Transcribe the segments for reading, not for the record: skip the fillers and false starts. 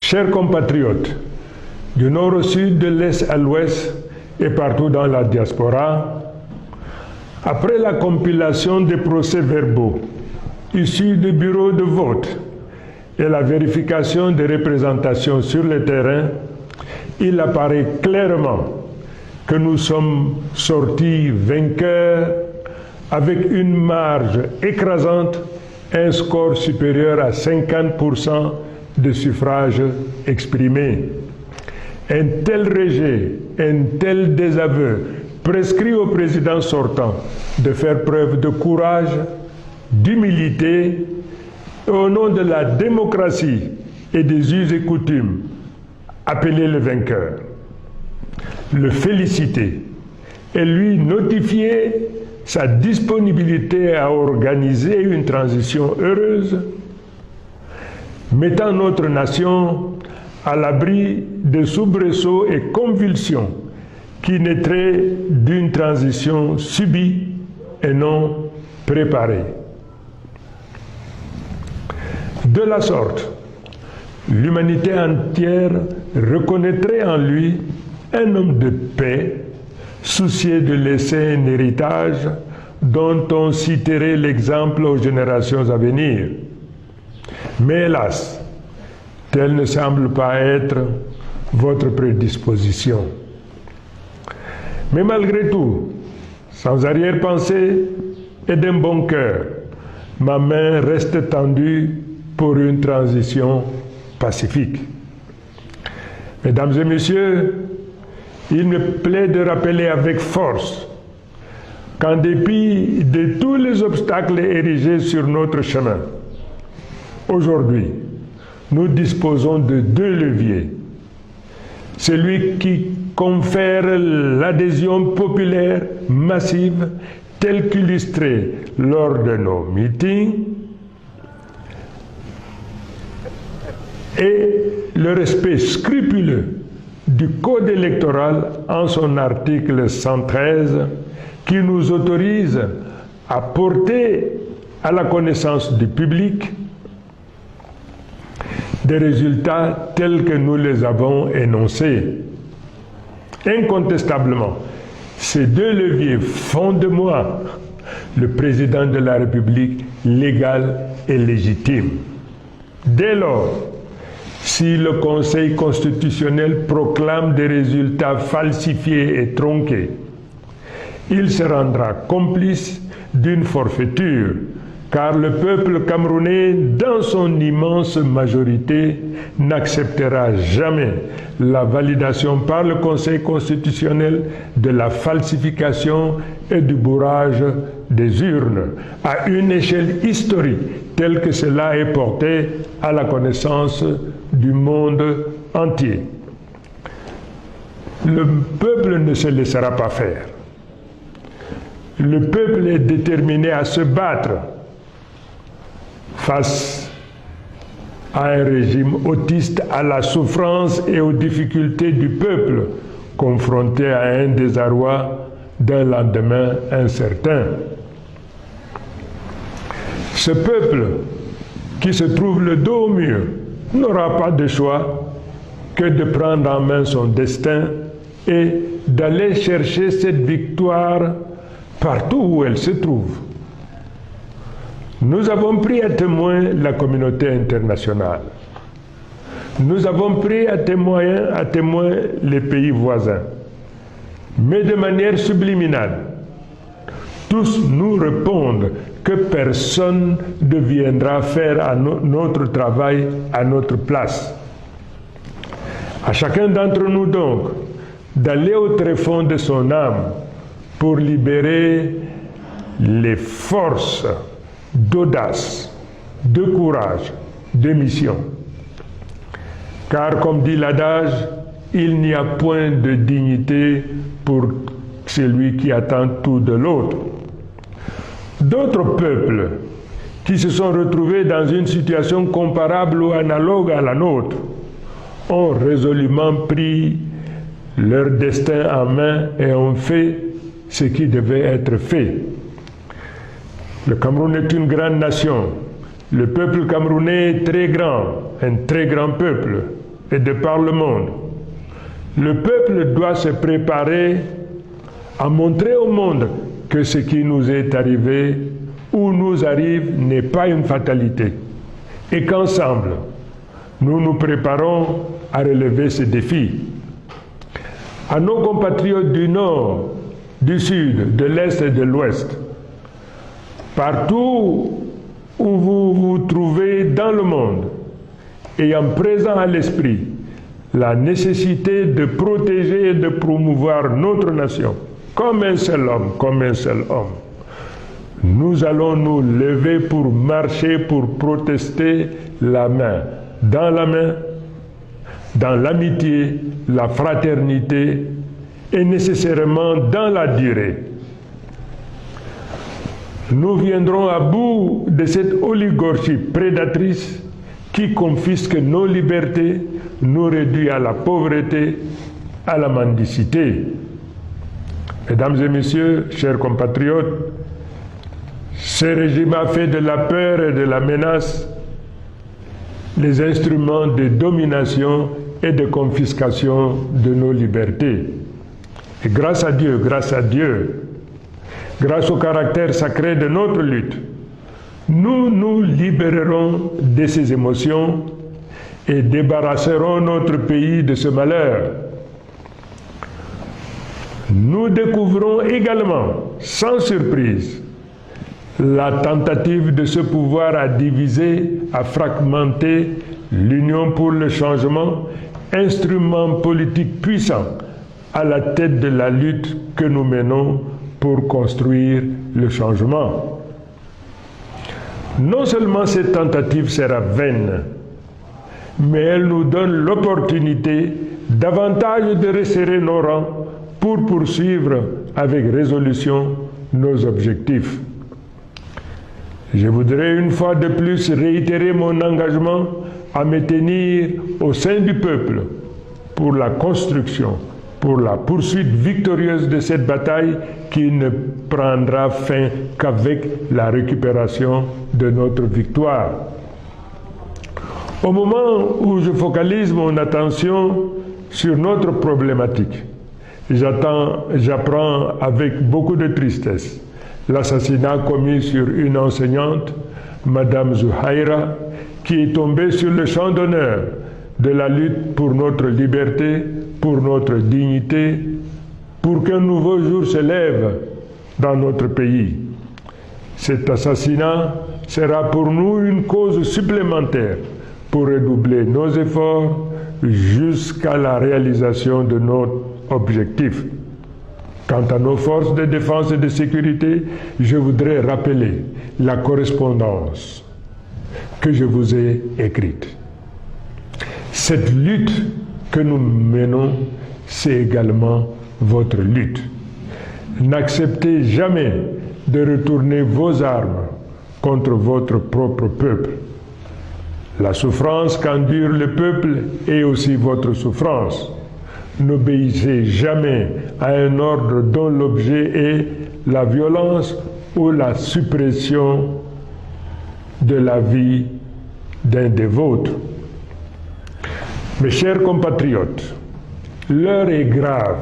Chers compatriotes, du nord au sud, de l'est à l'ouest et partout dans la diaspora, après la compilation des procès-verbaux issus du bureau de vote et la vérification des représentations sur le terrain, il apparaît clairement que nous sommes sortis vainqueurs avec une marge écrasante, un score supérieur à 50% de suffrages exprimés. Un tel rejet, un tel désaveu prescrit au président sortant de faire preuve de courage, d'humilité, et au nom de la démocratie et des us et coutumes, appeler le vainqueur, le féliciter et lui notifier sa disponibilité à organiser une transition heureuse, mettant notre nation à l'abri de soubresauts et convulsions qui naîtraient d'une transition subie et non préparée. De la sorte, l'humanité entière reconnaîtrait en lui un homme de paix, soucieux de laisser un héritage dont on citerait l'exemple aux générations à venir. Mais hélas, telle ne semble pas être votre prédisposition. Mais malgré tout, sans arrière-pensée et d'un bon cœur, ma main reste tendue pour une transition pacifique. Mesdames et messieurs, il me plaît de rappeler avec force qu'en dépit de tous les obstacles érigés sur notre chemin, aujourd'hui, nous disposons de deux leviers. Celui qui confère l'adhésion populaire massive telle qu'illustrée lors de nos meetings et le respect scrupuleux du Code électoral en son article 113 qui nous autorise à porter à la connaissance du public des résultats tels que nous les avons énoncés. Incontestablement, ces deux leviers font de moi le président de la République légal et légitime. Dès lors, si le Conseil constitutionnel proclame des résultats falsifiés et tronqués, il se rendra complice d'une forfaiture, car le peuple camerounais, dans son immense majorité, n'acceptera jamais la validation par le Conseil constitutionnel de la falsification et du bourrage des urnes à une échelle historique telle que cela est porté à la connaissance du monde entier. Le peuple ne se laissera pas faire. Le peuple est déterminé à se battre face à un régime autiste, à la souffrance et aux difficultés du peuple, confronté à un désarroi d'un lendemain incertain. Ce peuple, qui se trouve le dos au mur, n'aura pas de choix que de prendre en main son destin et d'aller chercher cette victoire partout où elle se trouve. Nous avons pris à témoin la communauté internationale. Nous avons pris à témoin les pays voisins. Mais de manière subliminale, tous nous répondent que personne ne viendra faire notre travail à notre place. À chacun d'entre nous donc d'aller au tréfonds de son âme pour libérer les forces d'audace, de courage, de mission. Car comme dit l'adage, il n'y a point de dignité pour celui qui attend tout de l'autre. D'autres peuples qui se sont retrouvés dans une situation comparable ou analogue à la nôtre ont résolument pris leur destin en main et ont fait ce qui devait être fait. Le Cameroun est une grande nation. Le peuple camerounais est très grand, un très grand peuple. et de par le monde. Le peuple doit se préparer à montrer au monde que ce qui nous est arrivé ou nous arrive n'est pas une fatalité et qu'ensemble, nous nous préparons à relever ces défis. À nos compatriotes du Nord, du Sud, de l'Est et de l'Ouest, partout où vous vous trouvez dans le monde, ayant présent à l'esprit la nécessité de protéger et de promouvoir notre nation, comme un seul homme, nous allons nous lever pour marcher, pour protester la main, dans l'amitié, la fraternité et nécessairement dans la durée. Nous viendrons à bout de cette oligarchie prédatrice qui confisque nos libertés, nous réduit à la pauvreté, à la mendicité. Mesdames et messieurs, chers compatriotes, ce régime a fait de la peur et de la menace les instruments de domination et de confiscation de nos libertés. Et grâce à Dieu, grâce au caractère sacré de notre lutte, nous nous libérerons de ces émotions et débarrasserons notre pays de ce malheur. Nous découvrons également, sans surprise, la tentative de ce pouvoir à diviser, à fragmenter l'Union pour le changement, instrument politique puissant à la tête de la lutte que nous menons pour construire le changement. Non seulement cette tentative sera vaine, mais elle nous donne l'opportunité davantage de resserrer nos rangs pour poursuivre avec résolution nos objectifs. Je voudrais une fois de plus réitérer mon engagement à me tenir au sein du peuple pour la construction, pour la poursuite victorieuse de cette bataille qui ne prendra fin qu'avec la récupération de notre victoire. Au moment où je focalise mon attention sur notre problématique, j'apprends avec beaucoup de tristesse l'assassinat commis sur une enseignante, Madame Zouhaïra, qui est tombée sur le champ d'honneur de la lutte pour notre liberté, pour notre dignité, pour qu'un nouveau jour se lève dans notre pays. Cet assassinat sera pour nous une cause supplémentaire pour redoubler nos efforts jusqu'à la réalisation de notre objectif. Quant à nos forces de défense et de sécurité, je voudrais rappeler la correspondance que je vous ai écrite. Cette lutte que nous menons, c'est également votre lutte. N'acceptez jamais de retourner vos armes contre votre propre peuple. La souffrance qu'endure le peuple est aussi votre souffrance. N'obéissez jamais à un ordre dont l'objet est la violence ou la suppression de la vie d'un des vôtres. Mes chers compatriotes, l'heure est grave.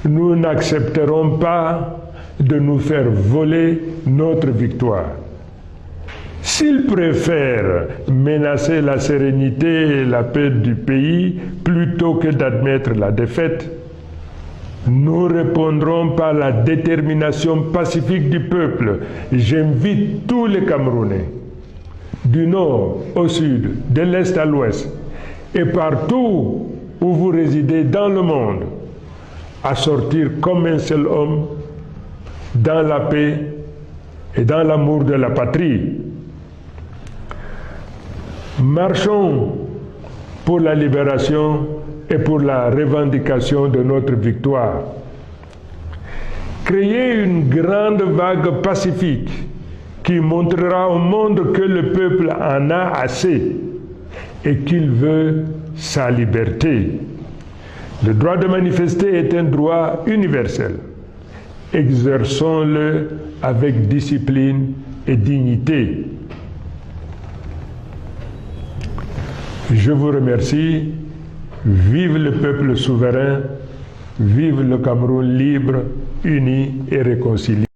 Nous n'accepterons pas de nous faire voler notre victoire. S'ils préfèrent menacer la sérénité et la paix du pays plutôt que d'admettre la défaite, nous répondrons par la détermination pacifique du peuple. J'invite tous les Camerounais, du nord au sud, de l'est à l'ouest, et partout où vous résidez dans le monde, à sortir comme un seul homme dans la paix et dans l'amour de la patrie. Marchons pour la libération et pour la revendication de notre victoire. Créez une grande vague pacifique qui montrera au monde que le peuple en a assez et qu'il veut sa liberté. Le droit de manifester est un droit universel. Exerçons-le avec discipline et dignité. Je vous remercie. Vive le peuple souverain. Vive le Cameroun libre, uni et réconcilié.